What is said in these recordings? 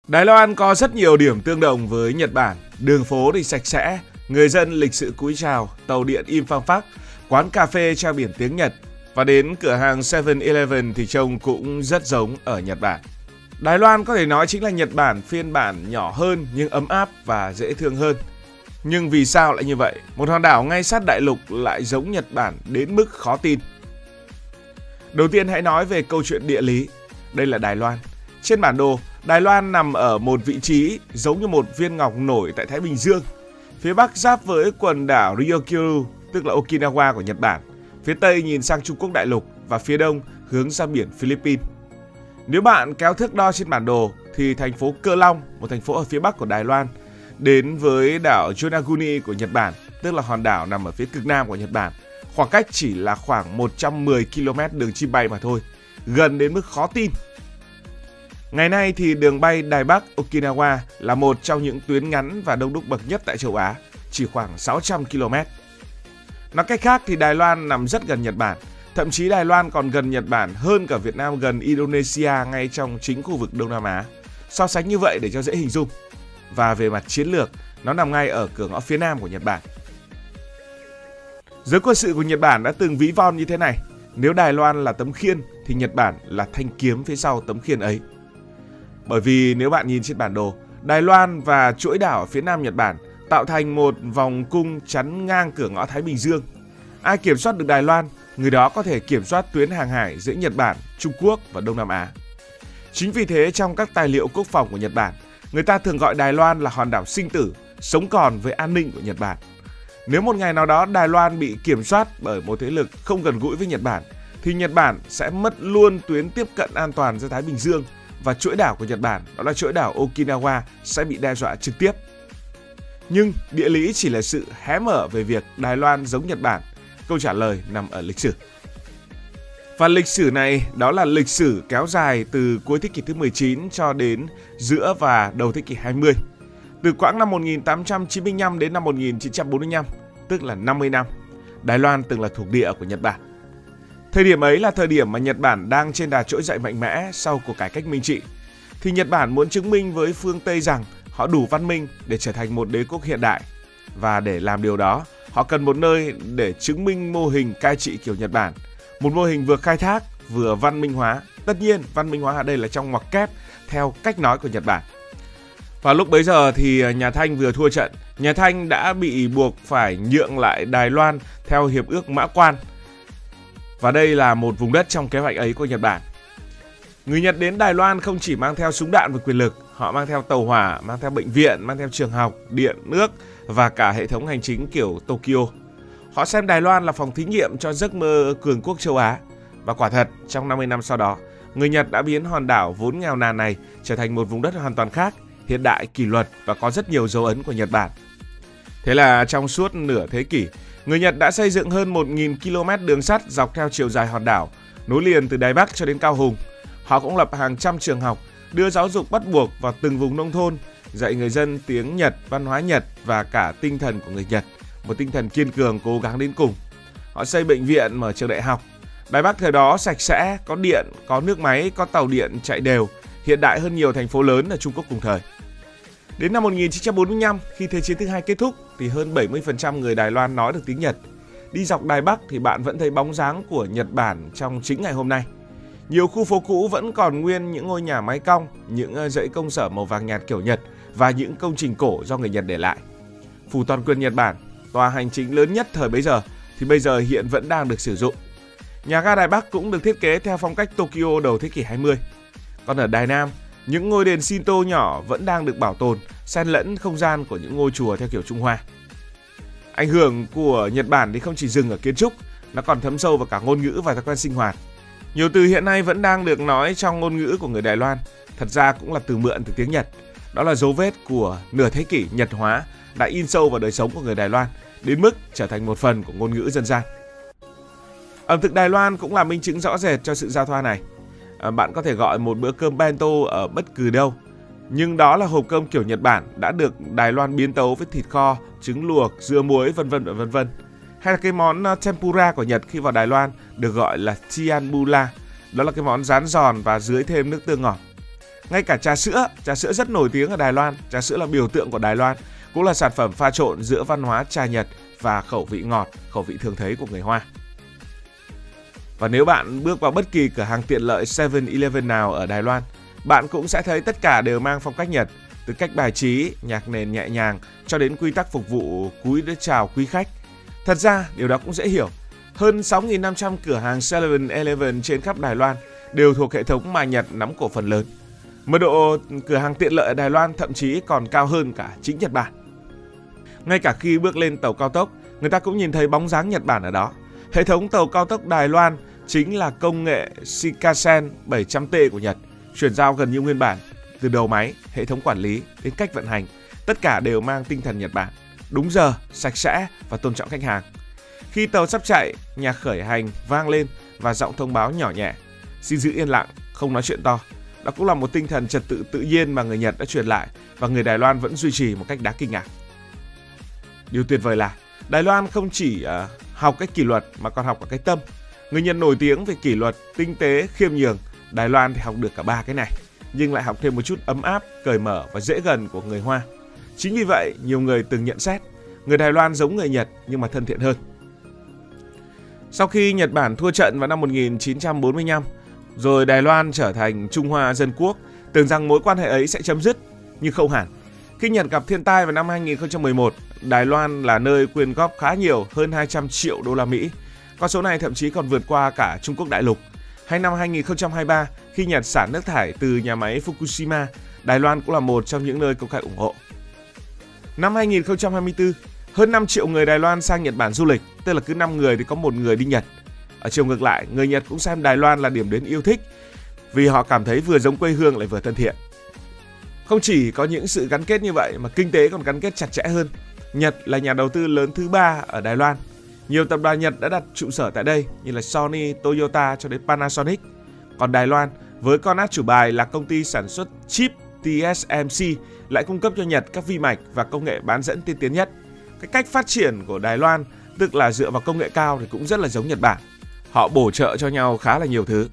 Đài Loan có rất nhiều điểm tương đồng với Nhật Bản. Đường phố thì sạch sẽ, người dân lịch sự cúi chào, tàu điện im phăng phắc, quán cà phê treo biển tiếng Nhật và đến cửa hàng 7-Eleven thì trông cũng rất giống ở Nhật Bản. Đài Loan có thể nói chính là Nhật Bản phiên bản nhỏ hơn nhưng ấm áp và dễ thương hơn. Nhưng vì sao lại như vậy? Một hòn đảo ngay sát đại lục lại giống Nhật Bản đến mức khó tin. Đầu tiên hãy nói về câu chuyện địa lý. Đây là Đài Loan. Trên bản đồ, Đài Loan nằm ở một vị trí giống như một viên ngọc nổi tại Thái Bình Dương. Phía Bắc giáp với quần đảo Ryukyu, tức là Okinawa của Nhật Bản. Phía Tây nhìn sang Trung Quốc đại lục và phía Đông hướng ra biển Philippines. Nếu bạn kéo thước đo trên bản đồ thì thành phố Cơ Long, một thành phố ở phía Bắc của Đài Loan, đến với đảo Yonaguni của Nhật Bản, tức là hòn đảo nằm ở phía cực Nam của Nhật Bản, khoảng cách chỉ là khoảng 110 km đường chim bay mà thôi, gần đến mức khó tin. Ngày nay thì đường bay Đài Bắc Okinawa là một trong những tuyến ngắn và đông đúc bậc nhất tại châu Á, chỉ khoảng 600 km. Nói cách khác thì Đài Loan nằm rất gần Nhật Bản, thậm chí Đài Loan còn gần Nhật Bản hơn cả Việt Nam gần Indonesia ngay trong chính khu vực Đông Nam Á. So sánh như vậy để cho dễ hình dung. Và về mặt chiến lược, nó nằm ngay ở cửa ngõ phía Nam của Nhật Bản. Giới quân sự của Nhật Bản đã từng ví von như thế này: nếu Đài Loan là tấm khiên thì Nhật Bản là thanh kiếm phía sau tấm khiên ấy. Bởi vì nếu bạn nhìn trên bản đồ, Đài Loan và chuỗi đảo ở phía Nam Nhật Bản tạo thành một vòng cung chắn ngang cửa ngõ Thái Bình Dương. Ai kiểm soát được Đài Loan, người đó có thể kiểm soát tuyến hàng hải giữa Nhật Bản, Trung Quốc và Đông Nam Á. Chính vì thế trong các tài liệu quốc phòng của Nhật Bản, người ta thường gọi Đài Loan là hòn đảo sinh tử, sống còn với an ninh của Nhật Bản. Nếu một ngày nào đó Đài Loan bị kiểm soát bởi một thế lực không gần gũi với Nhật Bản, thì Nhật Bản sẽ mất luôn tuyến tiếp cận an toàn ra Thái Bình Dương và chuỗi đảo của Nhật Bản, đó là chuỗi đảo Okinawa, sẽ bị đe dọa trực tiếp. Nhưng địa lý chỉ là sự hé mở về việc Đài Loan giống Nhật Bản. Câu trả lời nằm ở lịch sử. Và lịch sử này đó là lịch sử kéo dài từ cuối thế kỷ thứ 19 cho đến giữa và đầu thế kỷ 20. Từ quãng năm 1895 đến năm 1945, tức là 50 năm, Đài Loan từng là thuộc địa của Nhật Bản. Thời điểm ấy là thời điểm mà Nhật Bản đang trên đà trỗi dậy mạnh mẽ sau cuộc cải cách Minh trị. Thì Nhật Bản muốn chứng minh với phương Tây rằng họ đủ văn minh để trở thành một đế quốc hiện đại. Và để làm điều đó, họ cần một nơi để chứng minh mô hình cai trị kiểu Nhật Bản. Một mô hình vừa khai thác, vừa văn minh hóa. Tất nhiên, văn minh hóa ở đây là trong ngoặc kép theo cách nói của Nhật Bản. Và lúc bấy giờ thì nhà Thanh vừa thua trận. Nhà Thanh đã bị buộc phải nhượng lại Đài Loan theo Hiệp ước Mã Quan. Và đây là một vùng đất trong kế hoạch ấy của Nhật Bản. Người Nhật đến Đài Loan không chỉ mang theo súng đạn và quyền lực, họ mang theo tàu hỏa, mang theo bệnh viện, mang theo trường học, điện, nước và cả hệ thống hành chính kiểu Tokyo. Họ xem Đài Loan là phòng thí nghiệm cho giấc mơ cường quốc châu Á. Và quả thật, trong 50 năm sau đó, người Nhật đã biến hòn đảo vốn nghèo nàn này trở thành một vùng đất hoàn toàn khác, hiện đại, kỷ luật và có rất nhiều dấu ấn của Nhật Bản. Thế là trong suốt nửa thế kỷ, người Nhật đã xây dựng hơn 1.000 km đường sắt dọc theo chiều dài hòn đảo, nối liền từ Đài Bắc cho đến Cao Hùng. Họ cũng lập hàng trăm trường học, đưa giáo dục bắt buộc vào từng vùng nông thôn, dạy người dân tiếng Nhật, văn hóa Nhật và cả tinh thần của người Nhật, một tinh thần kiên cường cố gắng đến cùng. Họ xây bệnh viện, mở trường đại học. Đài Bắc thời đó sạch sẽ, có điện, có nước máy, có tàu điện chạy đều, hiện đại hơn nhiều thành phố lớn ở Trung Quốc cùng thời. Đến năm 1945, khi Thế chiến thứ hai kết thúc, thì hơn 70% người Đài Loan nói được tiếng Nhật. Đi dọc Đài Bắc thì bạn vẫn thấy bóng dáng của Nhật Bản trong chính ngày hôm nay. Nhiều khu phố cũ vẫn còn nguyên những ngôi nhà mái cong, những dãy công sở màu vàng nhạt kiểu Nhật và những công trình cổ do người Nhật để lại. Phủ toàn quyền Nhật Bản, tòa hành chính lớn nhất thời bấy giờ, thì bây giờ hiện vẫn đang được sử dụng. Nhà ga Đài Bắc cũng được thiết kế theo phong cách Tokyo đầu thế kỷ 20. Còn ở Đài Nam, những ngôi đền Shinto nhỏ vẫn đang được bảo tồn, xen lẫn không gian của những ngôi chùa theo kiểu Trung Hoa. Ảnh hưởng của Nhật Bản thì không chỉ dừng ở kiến trúc, nó còn thấm sâu vào cả ngôn ngữ và thói quen sinh hoạt. Nhiều từ hiện nay vẫn đang được nói trong ngôn ngữ của người Đài Loan, thật ra cũng là từ mượn từ tiếng Nhật. Đó là dấu vết của nửa thế kỷ Nhật hóa đã in sâu vào đời sống của người Đài Loan, đến mức trở thành một phần của ngôn ngữ dân gian. Ẩm thực Đài Loan cũng là minh chứng rõ rệt cho sự giao thoa này. Bạn có thể gọi một bữa cơm bento ở bất cứ đâu, nhưng đó là hộp cơm kiểu Nhật Bản đã được Đài Loan biến tấu với thịt kho, trứng luộc, dưa muối vân vân và vân vân. Hay là cái món tempura của Nhật khi vào Đài Loan được gọi là tianbula, đó là cái món rán giòn và dưới thêm nước tương ngọt. Ngay cả trà sữa rất nổi tiếng ở Đài Loan, trà sữa là biểu tượng của Đài Loan, cũng là sản phẩm pha trộn giữa văn hóa trà Nhật và khẩu vị ngọt, khẩu vị thường thấy của người Hoa. Và nếu bạn bước vào bất kỳ cửa hàng tiện lợi 7-Eleven nào ở Đài Loan, bạn cũng sẽ thấy tất cả đều mang phong cách Nhật, từ cách bài trí, nhạc nền nhẹ nhàng cho đến quy tắc phục vụ cúi để chào quý khách. Thật ra, điều đó cũng dễ hiểu. Hơn 6.500 cửa hàng 7-Eleven trên khắp Đài Loan đều thuộc hệ thống mà Nhật nắm cổ phần lớn. Mật độ cửa hàng tiện lợi ở Đài Loan thậm chí còn cao hơn cả chính Nhật Bản. Ngay cả khi bước lên tàu cao tốc, người ta cũng nhìn thấy bóng dáng Nhật Bản ở đó. Hệ thống tàu cao tốc Đài Loan chính là công nghệ Shinkansen 700T của Nhật, chuyển giao gần như nguyên bản, từ đầu máy, hệ thống quản lý đến cách vận hành, tất cả đều mang tinh thần Nhật Bản, đúng giờ, sạch sẽ và tôn trọng khách hàng. Khi tàu sắp chạy, nhạc khởi hành vang lên và giọng thông báo nhỏ nhẹ: "Xin giữ yên lặng, không nói chuyện to." Đó cũng là một tinh thần trật tự tự nhiên mà người Nhật đã truyền lại và người Đài Loan vẫn duy trì một cách đáng kinh ngạc. Điều tuyệt vời là Đài Loan không chỉ học cách kỷ luật mà còn học cả cái tâm. Người Nhật nổi tiếng về kỷ luật, tinh tế, khiêm nhường. Đài Loan thì học được cả ba cái này, nhưng lại học thêm một chút ấm áp, cởi mở và dễ gần của người Hoa. Chính vì vậy, nhiều người từng nhận xét người Đài Loan giống người Nhật nhưng mà thân thiện hơn. Sau khi Nhật Bản thua trận vào năm 1945, rồi Đài Loan trở thành Trung Hoa Dân Quốc, tưởng rằng mối quan hệ ấy sẽ chấm dứt, nhưng không hẳn. Khi Nhật gặp thiên tai vào năm 2011, Đài Loan là nơi quyên góp khá nhiều, hơn 200 triệu đô la Mỹ. Con số này thậm chí còn vượt qua cả Trung Quốc đại lục. Hay năm 2023, khi Nhật xả nước thải từ nhà máy Fukushima, Đài Loan cũng là một trong những nơi công khai ủng hộ. Năm 2024, hơn 5 triệu người Đài Loan sang Nhật Bản du lịch, tức là cứ 5 người thì có một người đi Nhật. Ở chiều ngược lại, người Nhật cũng xem Đài Loan là điểm đến yêu thích vì họ cảm thấy vừa giống quê hương lại vừa thân thiện. Không chỉ có những sự gắn kết như vậy mà kinh tế còn gắn kết chặt chẽ hơn. Nhật là nhà đầu tư lớn thứ 3 ở Đài Loan. Nhiều tập đoàn Nhật đã đặt trụ sở tại đây như là Sony, Toyota cho đến Panasonic. Còn Đài Loan với con át chủ bài là công ty sản xuất chip TSMC lại cung cấp cho Nhật các vi mạch và công nghệ bán dẫn tiên tiến nhất. Cái cách phát triển của Đài Loan, tức là dựa vào công nghệ cao, thì cũng rất là giống Nhật Bản. Họ bổ trợ cho nhau khá là nhiều thứ.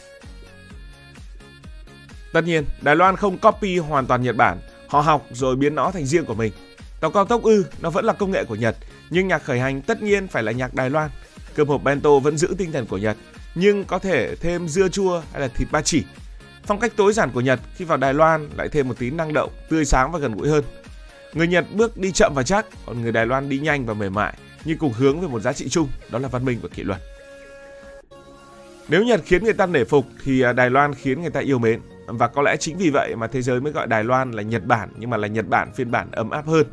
Tất nhiên, Đài Loan không copy hoàn toàn Nhật Bản, họ học rồi biến nó thành riêng của mình. Tàu cao tốc nó vẫn là công nghệ của Nhật, nhưng nhạc khởi hành tất nhiên phải là nhạc Đài Loan. Cơm hộp bento vẫn giữ tinh thần của Nhật, nhưng có thể thêm dưa chua hay là thịt ba chỉ. Phong cách tối giản của Nhật khi vào Đài Loan lại thêm một tí năng động, tươi sáng và gần gũi hơn. Người Nhật bước đi chậm và chắc, còn người Đài Loan đi nhanh và mềm mại, nhưng cùng hướng về một giá trị chung, đó là văn minh và kỷ luật. Nếu Nhật khiến người ta nể phục thì Đài Loan khiến người ta yêu mến. Và có lẽ chính vì vậy mà thế giới mới gọi Đài Loan là Nhật Bản, nhưng mà là Nhật Bản phiên bản ấm áp hơn.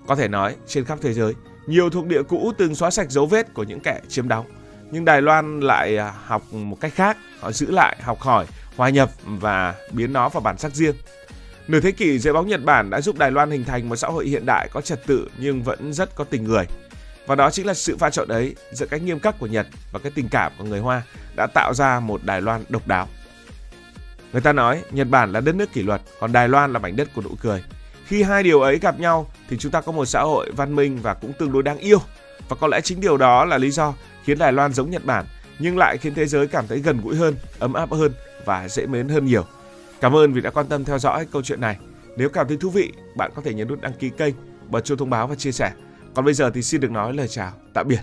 Có thể nói, trên khắp thế giới, nhiều thuộc địa cũ từng xóa sạch dấu vết của những kẻ chiếm đóng. Nhưng Đài Loan lại học một cách khác, họ giữ lại, học hỏi, hòa nhập và biến nó vào bản sắc riêng. Nửa thế kỷ dưới bóng Nhật Bản đã giúp Đài Loan hình thành một xã hội hiện đại có trật tự nhưng vẫn rất có tình người. Và đó chính là sự pha trộn ấy giữa cái nghiêm khắc của Nhật và cái tình cảm của người Hoa đã tạo ra một Đài Loan độc đáo. Người ta nói Nhật Bản là đất nước kỷ luật, còn Đài Loan là mảnh đất của nụ cười. Khi hai điều ấy gặp nhau thì chúng ta có một xã hội văn minh và cũng tương đối đáng yêu. Và có lẽ chính điều đó là lý do khiến Đài Loan giống Nhật Bản, nhưng lại khiến thế giới cảm thấy gần gũi hơn, ấm áp hơn và dễ mến hơn nhiều. Cảm ơn vì đã quan tâm theo dõi câu chuyện này. Nếu cảm thấy thú vị, bạn có thể nhấn nút đăng ký kênh, bật chuông thông báo và chia sẻ. Còn bây giờ thì xin được nói lời chào, tạm biệt.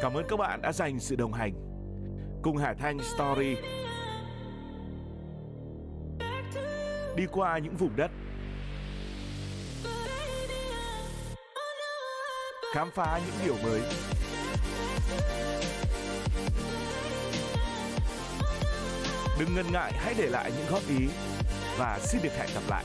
Cảm ơn các bạn đã dành sự đồng hành cùng Hải Thanh Story đi qua những vùng đất, khám phá những điều mới. Đừng ngần ngại, hãy để lại những góp ý và xin được hẹn gặp lại.